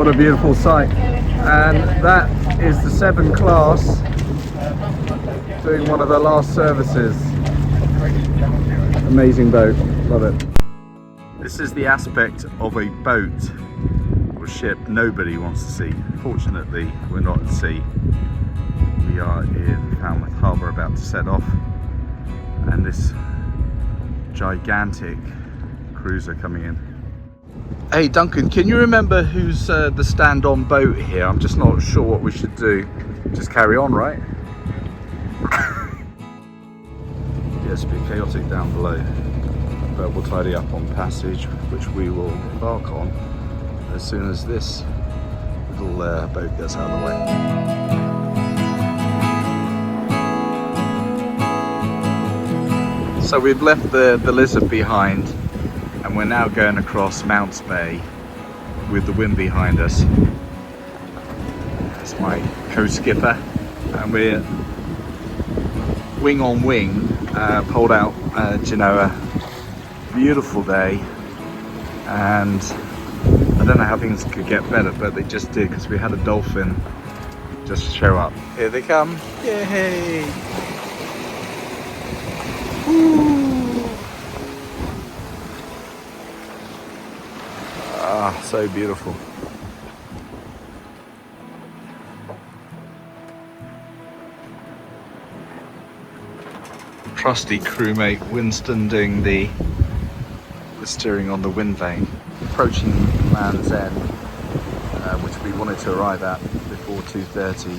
What a beautiful sight. And that is the 7 class doing one of the last services. Amazing boat, love it. This is the aspect of a boat or ship nobody wants to see. Fortunately, we're not at sea. We are in Falmouth Harbour about to set off, and this gigantic cruiser coming in. Hey Duncan, can you remember who's the stand-on boat here? I'm just not sure what we should do. Just carry on, right? Yes, be chaotic down below, but we'll tidy up on passage, which we will embark on as soon as this little boat gets out of the way. So we've left the Lizard behind, and we're now going across Mounts Bay with the wind behind us. That's my co-skipper, and we're wing on wing, pulled out Genoa. Beautiful day, and I don't know how things could get better, but they just did, because we had a dolphin just show up. Here they come. Yay! Woo. Ah, so beautiful. Trusty crewmate Winston doing the steering on the Windvane, approaching Land's End, which we wanted to arrive at before 2:30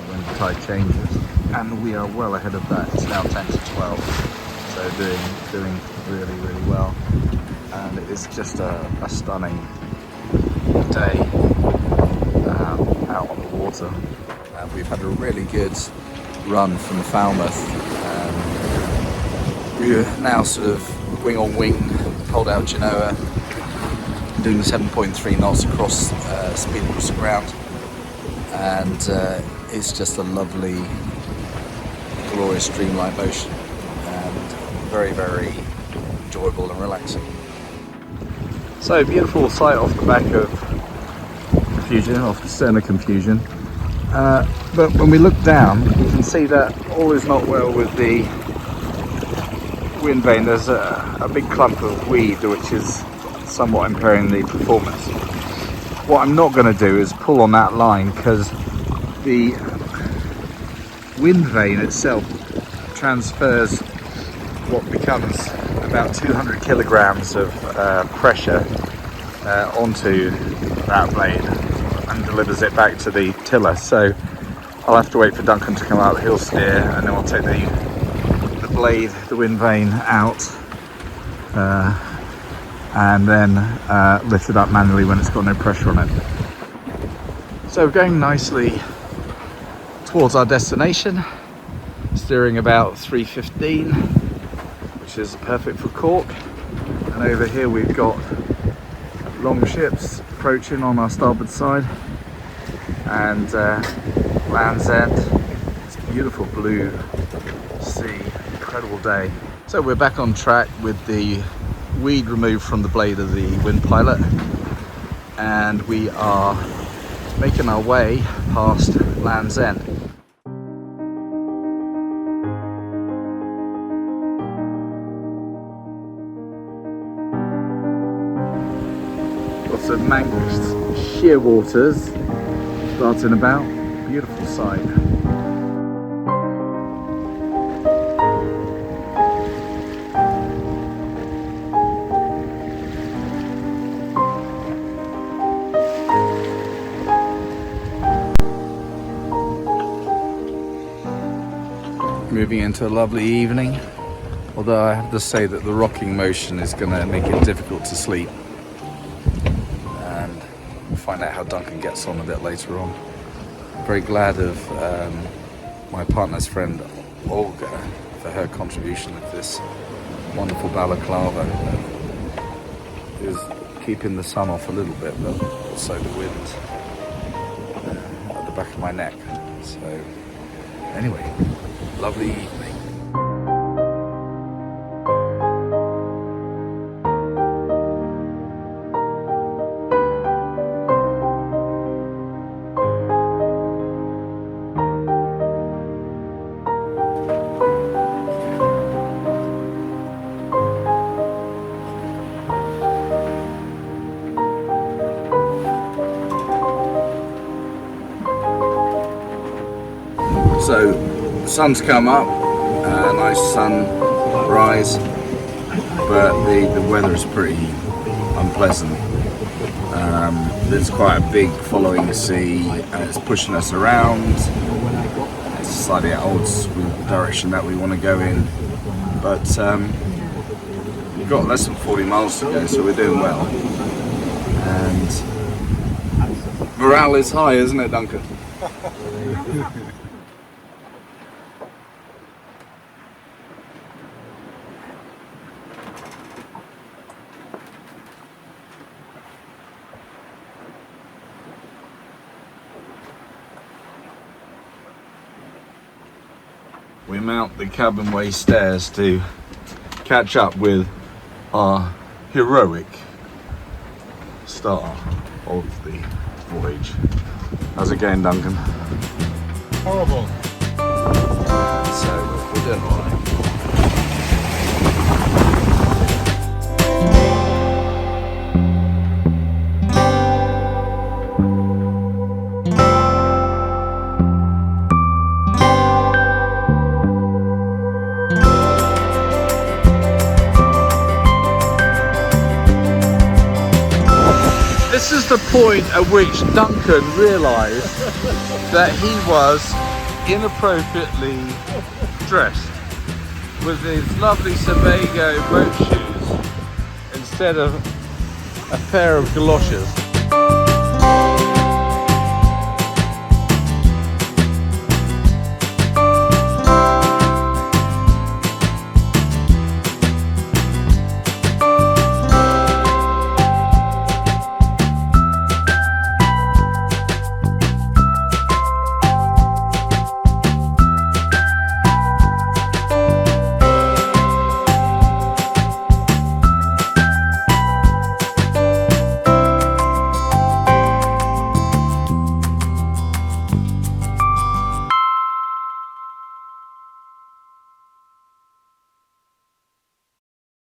when the tide changes, and we are well ahead of that. It's now 10 to 12, so doing really well. And it's just a stunning day out on the water. We've had a really good run from Falmouth. We're now sort of wing on wing, pulled out Genoa, doing 7.3 knots across speed across the ground, and it's just a lovely, glorious streamline motion, and very enjoyable and relaxing. So beautiful sight off the back of Confusion, off the stern of Confusion. But when we look down, you can see that all is not well with the Windvane. There's a big clump of weed which is somewhat impairing the performance. What I'm not going to do is pull on that line, because the Windvane itself transfers what becomes about 200 kilograms of pressure onto that blade and delivers it back to the tiller. So I'll have to wait for Duncan to come out, he'll steer, and then I'll take the blade, the Windvane out, and then lift it up manually when it's got no pressure on it. So we're going nicely towards our destination, steering about 3:15, which is perfect for Cork. And over here we've got long ships approaching on our starboard side, and Land's End. It's beautiful blue sea, incredible day. So we're back on track with the weed removed from the blade of the wind pilot, and we are making our way past Land's End. Lots of mangled sheer waters starting about. Beautiful sight. Moving into a lovely evening, although I have to say that the rocking motion is going to make it difficult to sleep. And find out how Duncan gets on a bit later on. Very glad of my partner's friend Olga for her contribution of this wonderful balaclava. Is keeping the sun off a little bit, but also the wind at the back of my neck. So anyway, lovely evening. So the sun's come up, nice sunrise, but the weather is pretty unpleasant. There's quite a big following sea and it's pushing us around. It's slightly at odds with the direction that we want to go in, but we've got less than 40 miles to go, so we're doing well. And morale is high, isn't it, Duncan? We mount the cabinway stairs to catch up with our heroic star of the voyage. How's it going, Duncan? Horrible. So we're doing all right. This is the point at which Duncan realised that he was inappropriately dressed with his lovely Sebago boat shoes instead of a pair of galoshes.